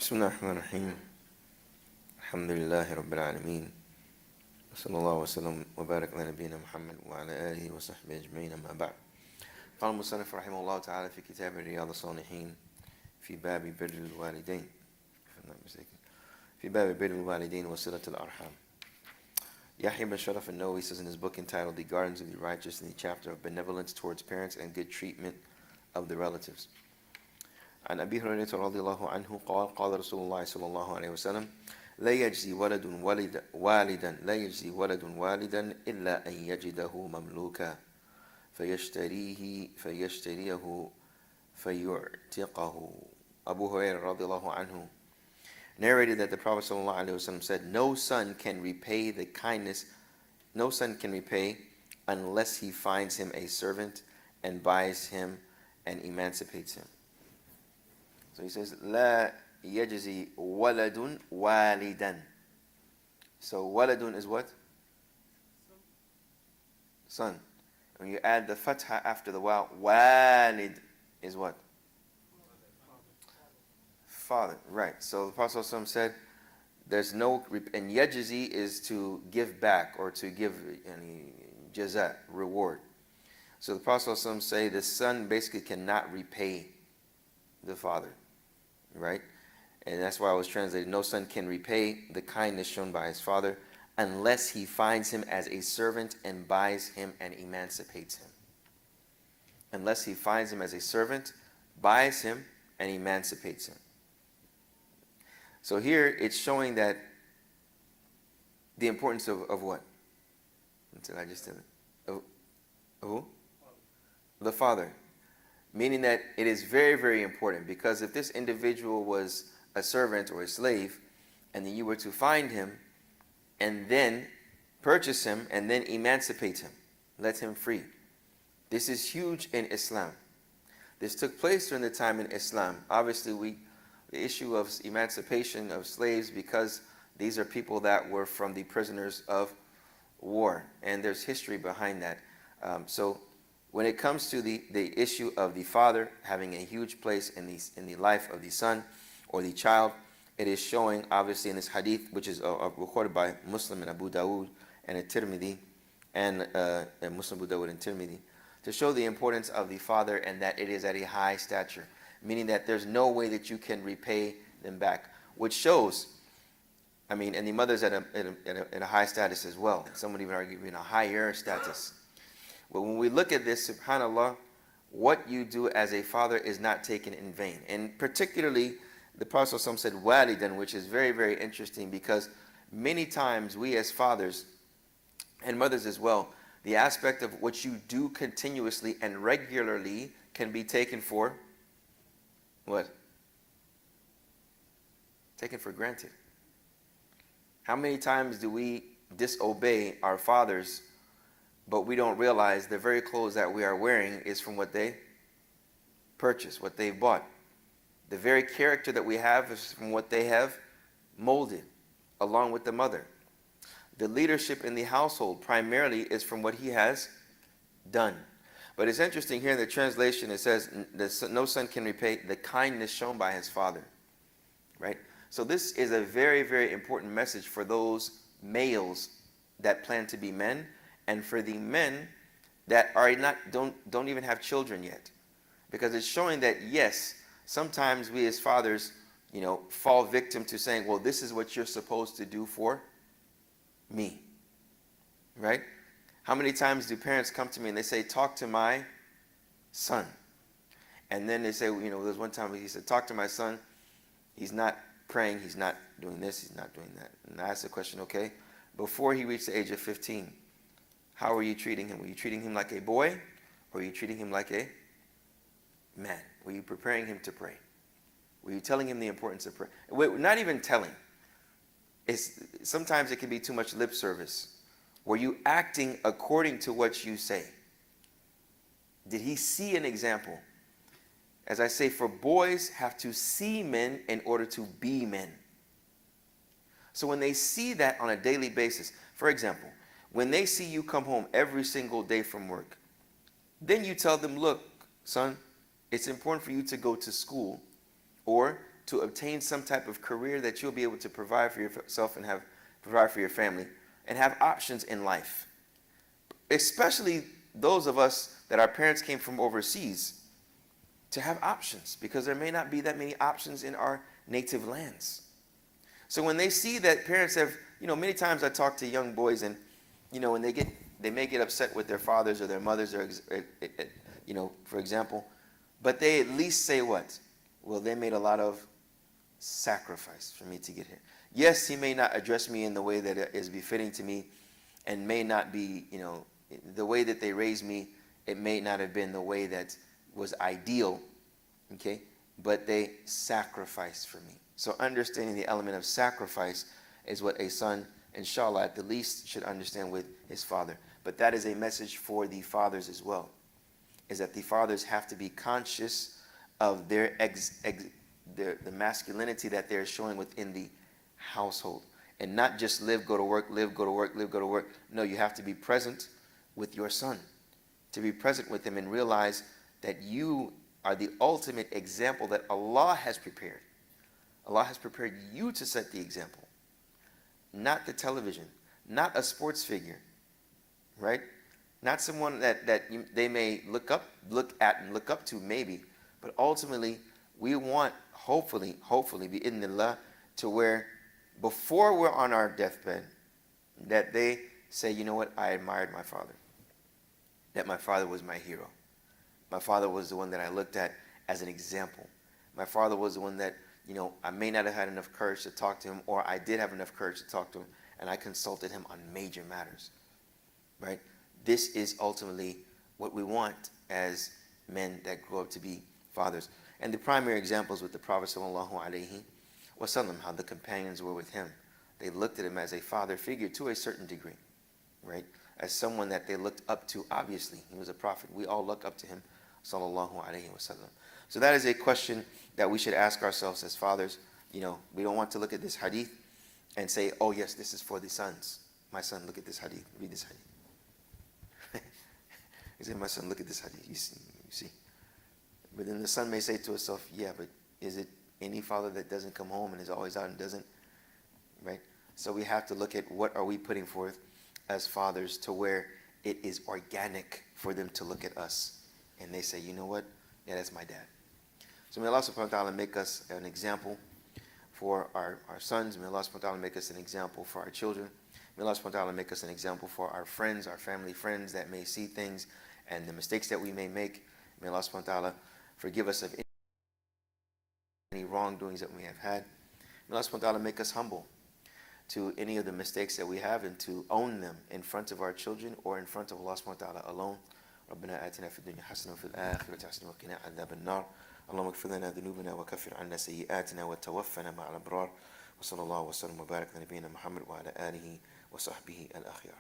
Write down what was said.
بسم الله الرحمن الرحيم الحمد لله رب العالمين وصلى الله وسلم وبارك على نبينا محمد وعلى آله وصحبه أجمعين أما بعد قال المصنف رحمه الله تعالى في كتاب رياض الصالحين في باب بر الوالدين في باب بر الوالدين وصلة الأرحام. Yahya bin Sharaf an-Nawawi says in his book entitled The Gardens of the Righteous, in the chapter of benevolence towards parents and good treatment of the relatives. عن أبي هريرة رضي الله عنه قال قال رسول الله صلى الله عليه وسلم لا يجزي ولد والدا إلا أن يجده مملوكا فيشتريه فيعتقه. Abu Hurairah radiallahu anhu narrated that the Prophet sallallahu alaihi wasallam said, no son can repay the kindness, no son can repay unless he finds him a servant and buys him and emancipates him. So he says, لا يجزي ولد والدا. So waladun is what? Son. When you add the fatha after the waw, walid is what? Father. Right. So the Prophet ﷺ said, there's no, and yajzi is to give back or to give any jaza, reward. So the Prophet ﷺ say the son basically cannot repay the father. Right? And that's why I was translating, no son can repay the kindness shown by his father unless he finds him as a servant and buys him and emancipates him. Unless he finds him as a servant, buys him, and emancipates him. So here it's showing that the importance of what? Until I just did it. Of who? The father. Meaning that it is very, very important, because if this individual was a servant or a slave, and then you were to find him and then purchase him and then emancipate him, let him free. This is huge in Islam. This took place during the time in Islam. Obviously, the issue of emancipation of slaves, because these are people that were from the prisoners of war, and there's history behind that. So when it comes to the issue of the father having a huge place in the life of the son or the child, it is showing obviously in this hadith, which is recorded by Muslim and Abu Dawood and At-Tirmidhi, and Muslim, Abu Dawood and Tirmidhi, to show the importance of the father and that it is at a high stature, meaning that there's no way that you can repay them back, which shows, and the mother's at a high status as well. Some would even argue in a higher status. But when we look at this, subhanAllah, what you do as a father is not taken in vain. And particularly, the Prophet ﷺ said walidan, which is very, very interesting, because many times we as fathers and mothers as well, the aspect of what you do continuously and regularly can be taken for what? Taken for granted. How many times do we disobey our fathers, but we don't realize the very clothes that we are wearing is from what they purchased, what they bought. The very character that we have is from what they have molded, along with the mother. The leadership in the household primarily is from what he has done. But it's interesting here in the translation, it says, no son can repay the kindness shown by his father. Right? So this is a very, very important message for those males that plan to be men, and for the men that don't even have children yet. Because it's showing that, yes, sometimes we as fathers, fall victim to saying, well, this is what you're supposed to do for me. Right? How many times do parents come to me and they say, talk to my son? And then they say, there's one time he said, talk to my son. He's not praying. He's not doing this. He's not doing that. And I asked the question, okay, before he reached the age of 15, how were you treating him? Were you treating him like a boy, or were you treating him like a man? Were you preparing him to pray? Were you telling him the importance of prayer? Not even telling. Sometimes it can be too much lip service. Were you acting according to what you say? Did he see an example? As I say, for boys have to see men in order to be men. So when they see that on a daily basis, for example, when they see you come home every single day from work, then you tell them, look, son, it's important for you to go to school, or to obtain some type of career that you'll be able to provide for yourself and provide for your family and have options in life. Especially those of us that our parents came from overseas, to have options, because there may not be that many options in our native lands. So when they see that parents have, many times I talk to young boys, and when they may get upset with their fathers or their mothers, or for example, but they at least say what? Well, they made a lot of sacrifice for me to get here. Yes, he may not address me in the way that is befitting to me, and may not be, the way that they raised me, it may not have been the way that was ideal, okay? But they sacrificed for me. So understanding the element of sacrifice is what a son, inshallah, at the least should understand with his father. But that is a message for the fathers as well, is that the fathers have to be conscious of the masculinity that they're showing within the household, and not just live, go to work, live, go to work, live, go to work. No, you have to be present with your son, to be present with him and realize that you are the ultimate example that Allah has prepared. Allah has prepared you to set the example, not the television, not a sports figure, right? Not someone that they may look at and look up to maybe, but ultimately we want, hopefully, bi-idhnillah, to where before we're on our deathbed, that they say, you know what, I admired my father. That my father was my hero. My father was the one that I looked at as an example. My father was the one that, I may not have had enough courage to talk to him, or I did have enough courage to talk to him, and I consulted him on major matters, right? This is ultimately what we want as men that grow up to be fathers. And the primary examples with the Prophet sallallahu alaihi wasallam, how the companions were with him. They looked at him as a father figure to a certain degree, right? As someone that they looked up to. Obviously, he was a prophet. We all look up to him, sallallahu alaihi wasallam. So that is a question that we should ask ourselves as fathers. We don't want to look at this hadith and say, oh yes, this is for the sons. My son, look at this hadith. Read this hadith. He said, my son, look at this hadith. You see. But then the son may say to himself, yeah, but is it any father that doesn't come home and is always out and doesn't, right? So we have to look at what are we putting forth as fathers to where it is organic for them to look at us and they say, you know what? Yeah, that's my dad. So may Allah subhanahu wa ta'ala make us an example for our sons. May Allah subhanahu wa ta'ala make us an example for our children. May Allah subhanahu wa ta'ala make us an example for our friends, our family friends that may see things and the mistakes that we may make. May Allah subhanahu wa ta'ala forgive us of any wrongdoings that we have had. May Allah subhanahu wa ta'ala make us humble to any of the mistakes that we have and to own them in front of our children or in front of Allah subhanahu wa ta'ala alone. ربنا آتنا في الدنيا حسنة وفي الآخرة حسنة وقنا عذاب النار اللهم اغفر لنا ذنوبنا وكفر عنا سيئاتنا وتوفنا مع الأبرار وصلى الله وسلم وبارك على نبينا محمد وعلى آله وصحبه الأخيار.